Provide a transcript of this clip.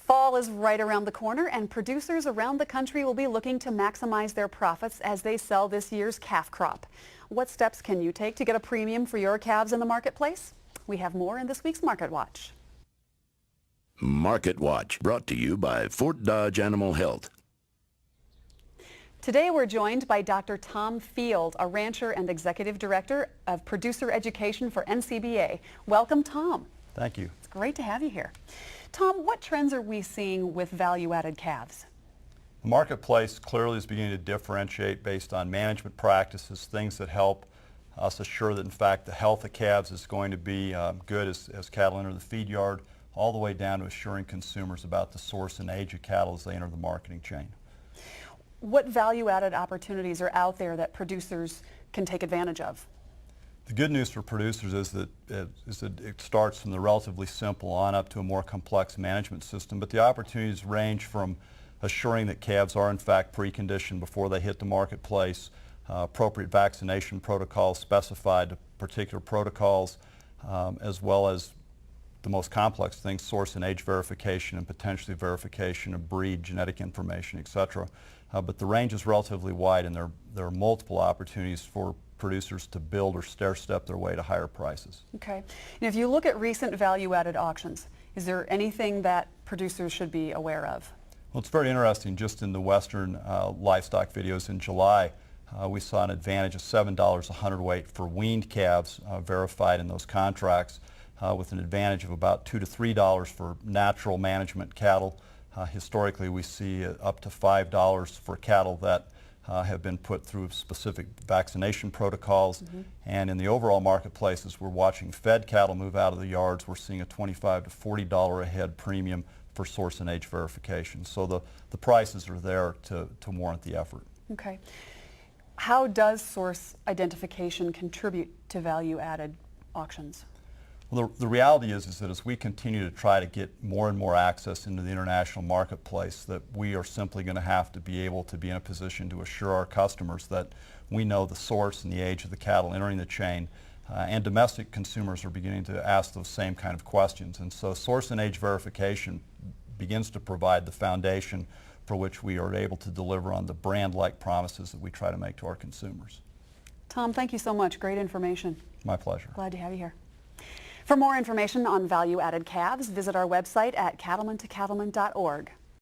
Fall is right around the corner, and producers around the country will be looking to maximize their profits as they sell this year's calf crop. What steps can you take to get a premium for your calves in the marketplace? We have more in this week's Market Watch. Market Watch, brought to you by Fort Dodge Animal Health. Today we're joined by Dr. Tom Field, a rancher and executive director of producer education for NCBA. Welcome, Tom. Thank you. It's great to have you here. Tom, what trends are we seeing with value-added calves? The marketplace clearly is beginning to differentiate based on management practices, things that help us assure that in fact the health of calves is going to be good as cattle enter the feed yard, all the way down to assuring consumers about the source and age of cattle as they enter the marketing chain. What value-added opportunities are out there that producers can take advantage of? The good news for producers is that it starts from the relatively simple on up to a more complex management system, but the opportunities range from assuring that calves are in fact preconditioned before they hit the marketplace, appropriate vaccination protocols specified to particular protocols, as well as the most complex things, source and age verification and potentially verification of breed, genetic information, etc. But the range is relatively wide, and there are multiple opportunities for producers to build or stair-step their way to higher prices. Okay. And if you look at recent value-added auctions, is there anything that producers should be aware of? Well, it's very interesting. Just in the Western livestock videos in July, we saw an advantage of $7 a hundredweight for weaned calves verified in those contracts, with an advantage of about $2 to $3 for natural management cattle. Historically, we see up to $5 for cattle that have been put through specific vaccination protocols. And in the overall marketplace, as we're watching fed cattle move out of the yards, we're seeing a $25 to $40 a head premium for source and age verification. So the prices are there to warrant the effort. Okay. How does source identification contribute to value-added auctions? Well, the reality is that as we continue to try to get more and more access into the international marketplace, that we are simply going to have to be able to be in a position to assure our customers that we know the source and the age of the cattle entering the chain. And domestic consumers are beginning to ask those same kind of questions. And so source and age verification begins to provide the foundation for which we are able to deliver on the brand-like promises that we try to make to our consumers. Tom, thank you so much. Great information. My pleasure. Glad to have you here. For more information on value-added calves, visit our website at cattlemantocattleman.org.